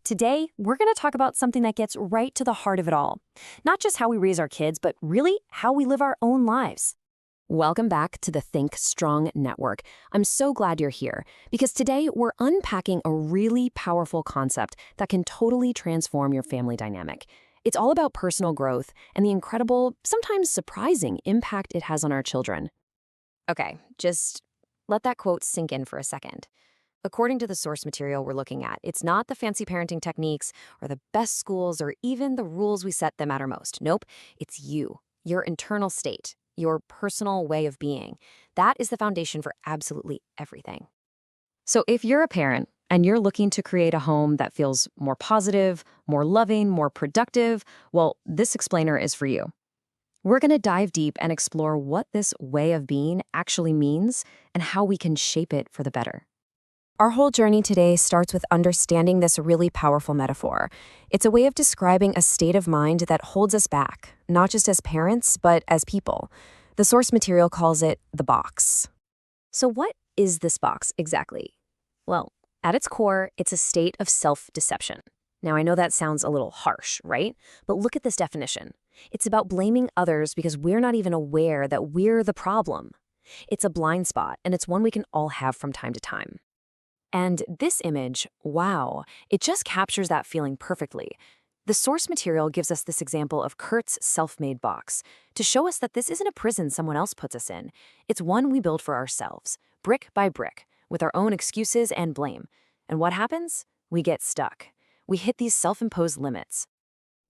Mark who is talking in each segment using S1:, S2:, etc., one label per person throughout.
S1: Today we're going to talk about something that gets right to the heart of it all. Not just how we raise our kids, but really how we live our own lives. Welcome back to the Think Strong Network. I'm so glad you're here because today we're unpacking a really powerful concept that can totally transform your family dynamic. It's all about personal growth and the incredible, sometimes surprising impact it has on our children. Okay, just let that quote sink in for a second. According to the source material we're looking at, it's not the fancy parenting techniques or the best schools or even the rules we set that matter most. Nope, it's you, your internal state, your personal way of being. That is the foundation for absolutely everything. So if you're a parent and you're looking to create a home that feels more positive, more loving, more productive, well, this explainer is for you. We're going to dive deep and explore what this way of being actually means and how we can shape it for the better. Our whole journey today starts with understanding this really powerful metaphor. It's a way of describing a state of mind that holds us back, not just as parents, but as people. The source material calls it the box. So what is this box exactly? Well, at its core, it's a state of self-deception. Now, I know that sounds a little harsh, right? But look at this definition. It's about blaming others because we're not even aware that we're the problem. It's a blind spot, and it's one we can all have from time to time. And this image, wow, it just captures that feeling perfectly. The source material gives us this example of Kurt's self-made box to show us that this isn't a prison someone else puts us in. It's one we build for ourselves, brick by brick, with our own excuses and blame. And what happens? We get stuck. We hit these self-imposed limits.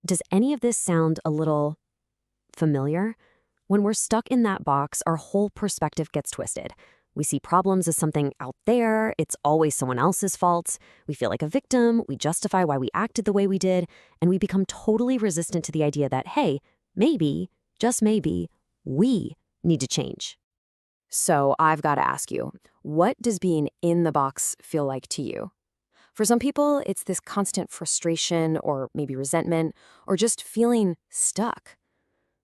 S1: Does any of this sound a little familiar? When we're stuck in that box, our whole perspective gets twisted. We see problems as something out there, it's always someone else's fault. We feel like a victim, we justify why we acted the way we did, and we become totally resistant to the idea that, hey, maybe, just maybe, we need to change. So I've got to ask you, what does being in the box feel like to you? For some people, it's this constant frustration or maybe resentment or just feeling stuck.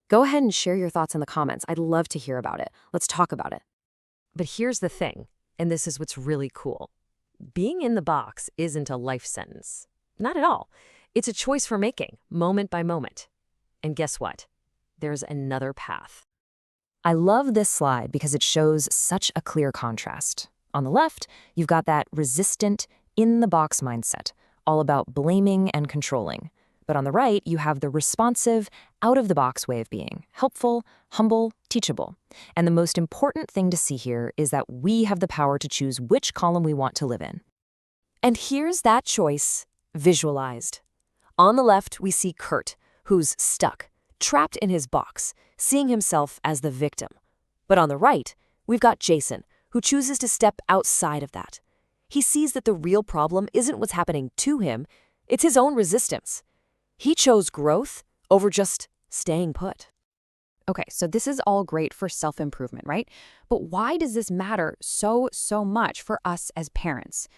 S1: Go ahead and share your thoughts in the comments. I'd love to hear about it. Let's talk about it. But here's the thing, and this is what's really cool. Being in the box isn't a life sentence. Not at all. It's a choice we're making, moment by moment. And guess what? There's another path. I love this slide because it shows such a clear contrast. On the left, you've got that resistant, in-the-box mindset, all about blaming and controlling. But on the right, you have the responsive, out-of-the-box way of being, helpful, humble, teachable. And the most important thing to see here is that we have the power to choose which column we want to live in. And here's that choice visualized. On the left, we see Kurt, who's stuck, trapped in his box, seeing himself as the victim. But on the right, we've got Jason, who chooses to step outside of that. He sees that the real problem isn't what's happening to him, it's his own resistance. He chose growth over just staying put. Okay, so this is all great for self-improvement, right? But why does this matter so much for us as parents?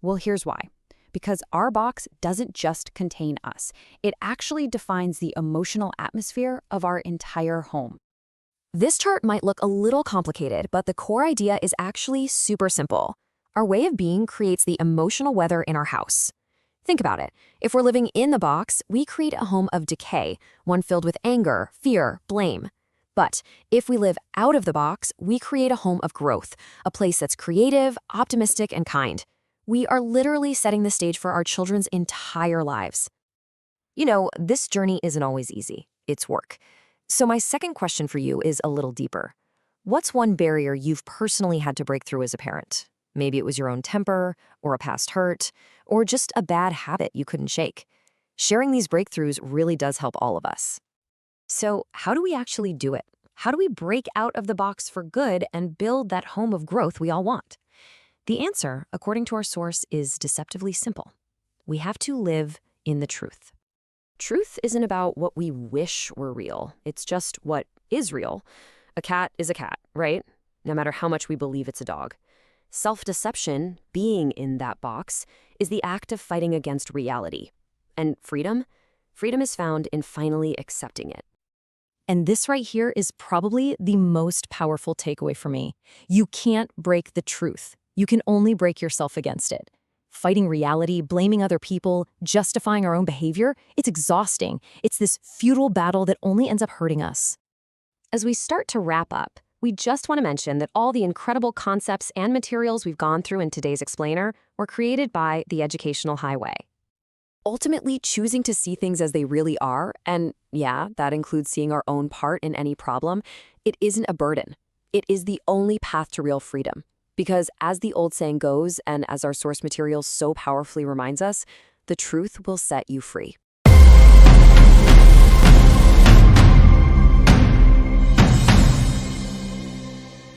S1: Well, here's why. Because our box doesn't just contain us. It actually defines the emotional atmosphere of our entire home. This chart might look a little complicated, but the core idea is actually super simple. Our way of being creates the emotional weather in our house. Think about it. If we're living in the box, we create a home of decay, one filled with anger, fear, blame. But if we live out of the box, we create a home of growth, a place that's creative, optimistic, and kind. We are literally setting the stage for our children's entire lives. This journey isn't always easy. It's work. So my second question for you is a little deeper. What's one barrier you've personally had to break through as a parent? Maybe it was your own temper, or a past hurt, or just a bad habit you couldn't shake. Sharing these breakthroughs really does help all of us. So how do we actually do it? How do we break out of the box for good and build that home of growth we all want? The answer, according to our source, is deceptively simple. We have to live in the truth. Truth isn't about what we wish were real. It's just what is real. A cat is a cat, right? No matter how much we believe it's a dog. Self-deception, being in that box, is the act of fighting against reality. And freedom? Freedom is found in finally accepting it. And this right here is probably the most powerful takeaway for me. You can't break the truth. You can only break yourself against it. fighting reality, blaming other people, justifying our own behavior. It's exhausting. It's this futile battle that only ends up hurting us. As we start to wrap up, we just want to mention that all the incredible concepts and materials we've gone through in today's explainer were created by The Educational Highway. Ultimately, choosing to see things as they really are, and yeah, that includes seeing our own part in any problem, it isn't a burden. It is the only path to real freedom. Because as the old saying goes, and as our source material so powerfully reminds us, the truth will set you free.